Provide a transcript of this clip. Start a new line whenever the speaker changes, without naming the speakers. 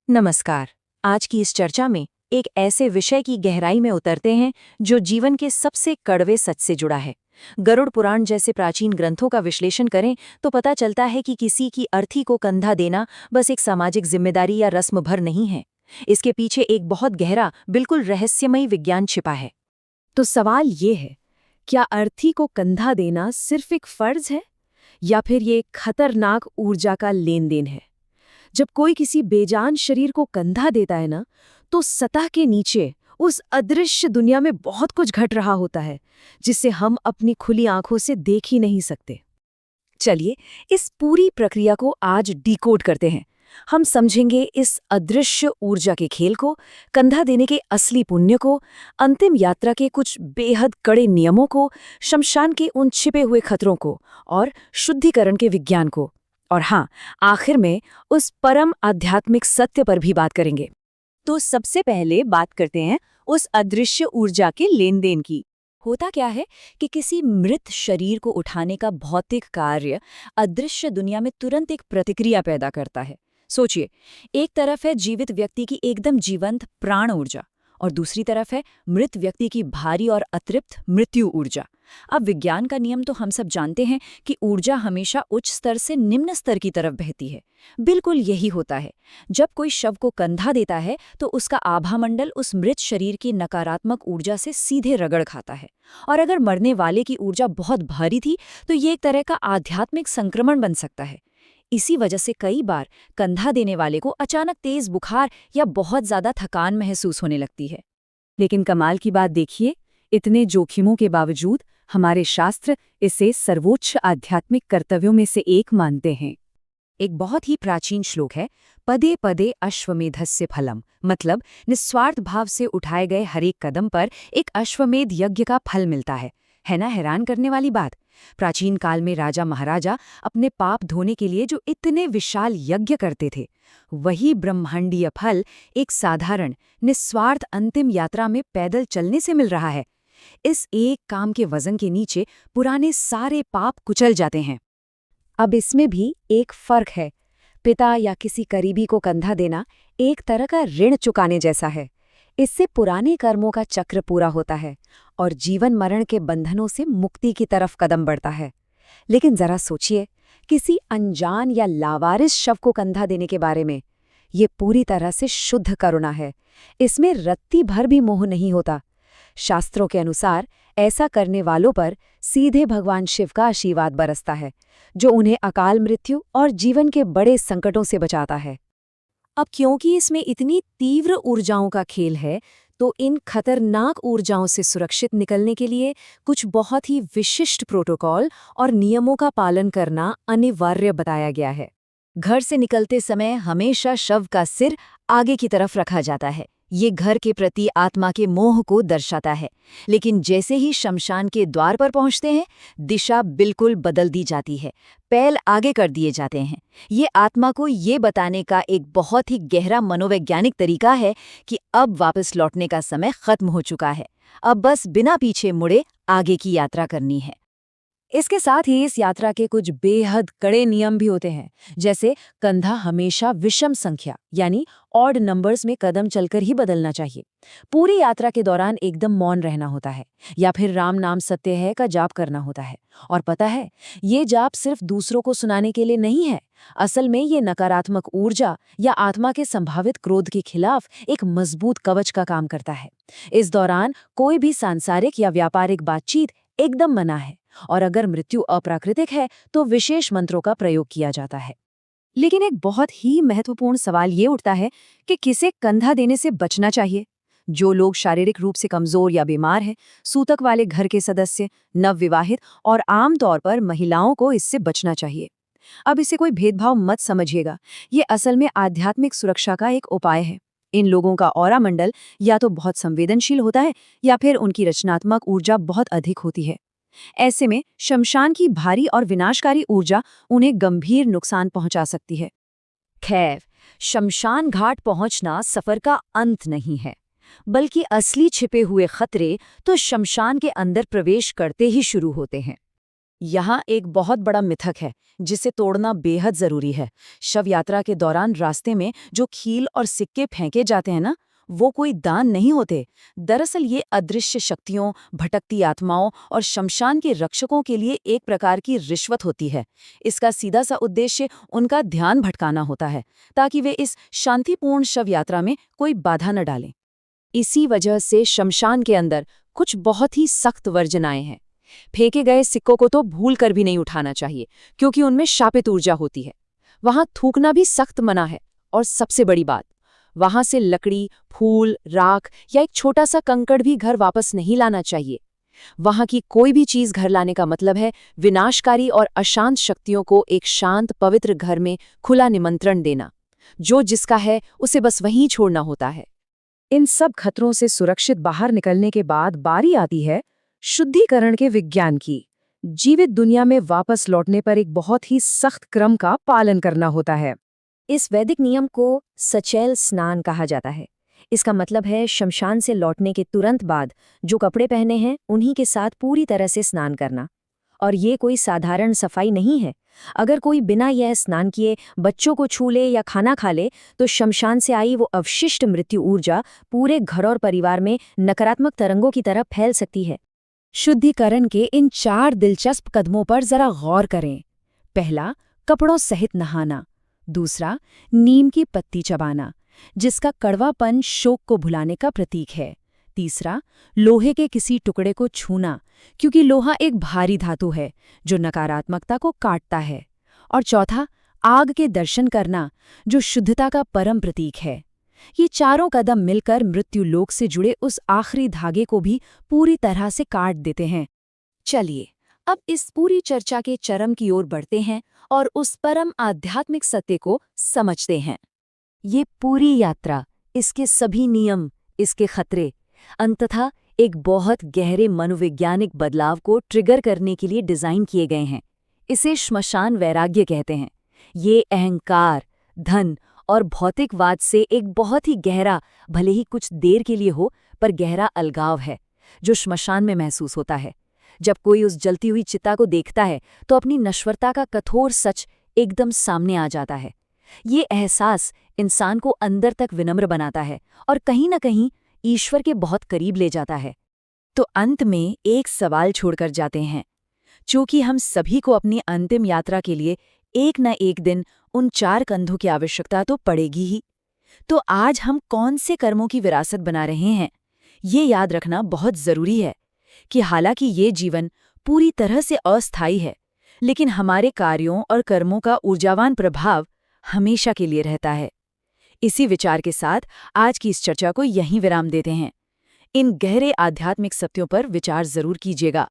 नमस्कार। आज की इस चर्चा में एक ऐसे विषय की गहराई में उतरते हैं जो जीवन के सबसे कड़वे सच से जुड़ा है। गरुड़ पुराण जैसे प्राचीन ग्रंथों का विश्लेषण करें तो पता चलता है कि किसी की अर्थी को कंधा देना बस एक सामाजिक जिम्मेदारी या रस्म भर नहीं है। इसके पीछे एक बहुत गहरा, बिल्कुल रहस्यमयी विज्ञान छिपा है।
तो सवाल ये है, क्या अर्थी को कंधा देना सिर्फ एक फर्ज है या फिर ये एक खतरनाक ऊर्जा का लेन देन है? जब कोई किसी बेजान शरीर को कंधा देता है ना, तो सतह के नीचे उस अदृश्य दुनिया में बहुत कुछ घट रहा होता है जिसे हम अपनी खुली आंखों से देख ही नहीं सकते। चलिए इस पूरी प्रक्रिया को आज डिकोड करते हैं। हम समझेंगे इस अदृश्य ऊर्जा के खेल को, कंधा देने के असली पुण्य को, अंतिम यात्रा के कुछ बेहद कड़े नियमों को, शमशान के उन छिपे हुए खतरों को और शुद्धिकरण के विज्ञान को। और हाँ, आखिर में उस परम आध्यात्मिक सत्य पर भी बात करेंगे।
तो सबसे पहले बात करते हैं उस अदृश्य ऊर्जा के लेन देन की।
होता क्या है कि किसी मृत शरीर को उठाने का भौतिक कार्य अदृश्य दुनिया में तुरंत एक प्रतिक्रिया पैदा करता है। सोचिए, एक तरफ है जीवित व्यक्ति की एकदम जीवंत प्राण ऊर्जा और दूसरी तरफ है मृत व्यक्ति की भारी और अतृप्त मृत्यु ऊर्जा। अब विज्ञान का नियम तो हम सब जानते हैं कि ऊर्जा हमेशा उच्च स्तर से निम्न स्तर की तरफ बहती है। बिल्कुल यही होता है। जब कोई शव को कंधा देता है तो उसका आभामंडल उस मृत शरीर की नकारात्मक ऊर्जा से सीधे रगड़ खाता है। और अगर मरने वाले की ऊर्जा बहुत भारी थी तो ये एक तरह का आध्यात्मिक संक्रमण बन सकता है। इसी वजह से कई बार कंधा देने वाले को अचानक तेज बुखार या बहुत ज्यादा थकान महसूस होने लगती है।
लेकिन कमाल की बात देखिए, इतने जोखिमों के बावजूद हमारे शास्त्र इसे सर्वोच्च आध्यात्मिक कर्तव्यों में से एक मानते हैं।
एक बहुत ही प्राचीन श्लोक है, पदे पदे अश्वमेधस्य फलम, मतलब निस्वार्थ भाव से उठाए गए हर एक कदम पर एक अश्वमेध यज्ञ का फल मिलता है ना? हैरान करने वाली बात। प्राचीन काल में राजा महाराजा अपने पाप धोने के लिए जो इतने विशाल यज्ञ करते थे, वही ब्रह्मांडीय फल एक साधारण निस्वार्थ अंतिम यात्रा में पैदल चलने से मिल रहा है। इस एक काम के वजन के नीचे पुराने सारे पाप कुचल जाते हैं। अब इसमें भी एक फर्क है। पिता या किसी करीबी को कंधा देना एक तरह का ऋण चुकाने जैसा है। इससे पुराने कर्मों का चक्र पूरा होता है और जीवन मरण के बंधनों से मुक्ति की तरफ कदम बढ़ता है। लेकिन जरा सोचिए, किसी अनजान या लावारिस शव को कंधा देने के बारे में। ये पूरी तरह से शुद्ध करुणा है। इसमें रत्ती भर भी मोह नहीं होता। शास्त्रों के अनुसार ऐसा करने वालों पर सीधे भगवान शिव का आशीर्वाद बरसता है, जो उन्हें अकाल मृत्यु और जीवन के बड़े संकटों से बचाता है। अब क्योंकि इसमें इतनी तीव्र ऊर्जाओं का खेल है, तो इन खतरनाक ऊर्जाओं से सुरक्षित निकलने के लिए कुछ बहुत ही विशिष्ट प्रोटोकॉल और नियमों का पालन करना अनिवार्य बताया गया है। घर से निकलते समय हमेशा शव का सिर आगे की तरफ रखा जाता है। ये घर के प्रति आत्मा के मोह को दर्शाता है। लेकिन जैसे ही शमशान के द्वार पर पहुंचते हैं, दिशा बिल्कुल बदल दी जाती है। पैर आगे कर दिए जाते हैं। ये आत्मा को ये बताने का एक बहुत ही गहरा मनोवैज्ञानिक तरीका है कि अब वापस लौटने का समय खत्म हो चुका है। अब बस बिना पीछे मुड़े आगे की यात्रा करनी है। इसके साथ ही इस यात्रा के कुछ बेहद कड़े नियम भी होते हैं, जैसे कंधा हमेशा विषम संख्या यानी ऑड नंबर्स में कदम चलकर ही बदलना चाहिए। पूरी यात्रा के दौरान एकदम मौन रहना होता है या फिर राम नाम सत्य है का जाप करना होता है। और पता है, ये जाप सिर्फ दूसरों को सुनाने के लिए नहीं है। असल में ये नकारात्मक ऊर्जा या आत्मा के संभावित क्रोध के खिलाफ एक मजबूत कवच का काम करता है। इस दौरान कोई भी सांसारिक या व्यापारिक बातचीत एकदम मना है और अगर मृत्यु अप्राकृतिक है तो विशेष मंत्रों का प्रयोग किया जाता है। लेकिन एक बहुत ही महत्वपूर्ण सवाल ये उठता है कि किसे कंधा देने से बचना चाहिए। जो लोग शारीरिक रूप से कमजोर या बीमार हैं, सूतक वाले घर के सदस्य, नवविवाहित और आमतौर पर महिलाओं को इससे बचना चाहिए। अब इसे कोई भेदभाव मत समझिएगा। ये असल में आध्यात्मिक सुरक्षा का एक उपाय है। इन लोगों का ऑरा मंडल या तो बहुत संवेदनशील होता है या फिर उनकी रचनात्मक ऊर्जा बहुत अधिक होती है। ऐसे में शमशान की भारी और विनाशकारी ऊर्जा उन्हें गंभीर नुकसान पहुंचा सकती है। खैर, शमशान घाट पहुंचना सफर का अंत नहीं है, बल्कि असली छिपे हुए खतरे तो शमशान के अंदर प्रवेश करते ही शुरू होते हैं। यहाँ एक बहुत बड़ा मिथक है जिसे तोड़ना बेहद जरूरी है। शव यात्रा के दौरान रास्ते में जो खील और सिक्के फेंके जाते हैं ना, वो कोई दान नहीं होते। दरअसल ये अदृश्य शक्तियों, भटकती आत्माओं और शमशान के रक्षकों के लिए एक प्रकार की रिश्वत होती है। इसका सीधा सा उद्देश्य उनका ध्यान भटकाना होता है, ताकि वे इस शांतिपूर्ण शव यात्रा में कोई बाधा न डालें।
इसी वजह से शमशान के अंदर कुछ बहुत ही सख्त वर्जनाएं हैं। फेंके गए सिक्कों को तो भूल कर भी नहीं उठाना चाहिए, क्योंकि उनमें शापित ऊर्जा होती है। वहां थूकना भी सख्त मना है। और सबसे बड़ी बात, वहां से लकड़ी, फूल, राख या एक छोटा सा कंकड़ भी घर वापस नहीं लाना चाहिए। वहां की कोई भी चीज घर लाने का मतलब है विनाशकारी और अशांत शक्तियों को एक शांत पवित्र घर में खुला निमंत्रण देना। जो जिसका है उसे बस वहीं छोड़ना होता है।
इन सब खतरों से सुरक्षित बाहर निकलने के बाद बारी आती है शुद्धिकरण के विज्ञान की। जीवित दुनिया में वापस लौटने पर एक बहुत ही सख्त क्रम का पालन करना होता है।
इस वैदिक नियम को सचैल स्नान कहा जाता है। इसका मतलब है शमशान से लौटने के तुरंत बाद जो कपड़े पहने हैं उन्हीं के साथ पूरी तरह से स्नान करना। और ये कोई साधारण सफाई नहीं है। अगर कोई बिना यह स्नान किए बच्चों को छू ले या खाना खा ले तो शमशान से आई वो अवशिष्ट मृत्यु ऊर्जा पूरे घर और परिवार में नकारात्मक तरंगों की तरह फैल सकती है।
शुद्धिकरण के इन 4 दिलचस्प कदमों पर जरा गौर करें। पहला, कपड़ों सहित नहाना। दूसरा, नीम की पत्ती चबाना, जिसका कड़वापन शोक को भुलाने का प्रतीक है। तीसरा, लोहे के किसी टुकड़े को छूना, क्योंकि लोहा एक भारी धातु है जो नकारात्मकता को काटता है। और चौथा, आग के दर्शन करना, जो शुद्धता का परम प्रतीक है। ये चारों कदम मिलकर मृत्युलोक से जुड़े उस आखिरी धागे को भी पूरी तरह से काट देते हैं।
चलिए, अब इस पूरी चर्चा के चरम की ओर बढ़ते हैं और उस परम आध्यात्मिक सत्य को समझते हैं। ये पूरी यात्रा, इसके सभी नियम, इसके खतरे, अंततः एक बहुत गहरे मनोवैज्ञानिक बदलाव को ट्रिगर करने के लिए डिजाइन किए गए हैं। इसे श्मशान वैराग्य कहते हैं। ये अहंकार, धन और भौतिकवाद से एक बहुत ही गहरा, भले ही कुछ देर के लिए हो, पर गहरा अलगाव है, जो श्मशान में महसूस होता है। जब कोई उस जलती हुई चिता को देखता है तो अपनी नश्वरता का कठोर सच एकदम सामने आ जाता है। ये एहसास इंसान को अंदर तक विनम्र बनाता है और कहीं न कहीं ईश्वर के बहुत करीब ले जाता है।
तो अंत में एक सवाल छोड़कर जाते हैं। चूंकि हम सभी को अपनी अंतिम यात्रा के लिए एक न एक दिन उन 4 कंधों की आवश्यकता तो पड़ेगी ही, तो आज हम कौन से कर्मों की विरासत बना रहे हैं, ये याद रखना बहुत जरूरी है कि हालांकि ये जीवन पूरी तरह से अस्थायी है, लेकिन हमारे कार्यों और कर्मों का ऊर्जावान प्रभाव हमेशा के लिए रहता है। इसी विचार के साथ आज की इस चर्चा को यहीं विराम देते हैं। इन गहरे आध्यात्मिक सत्यों पर विचार जरूर कीजिएगा।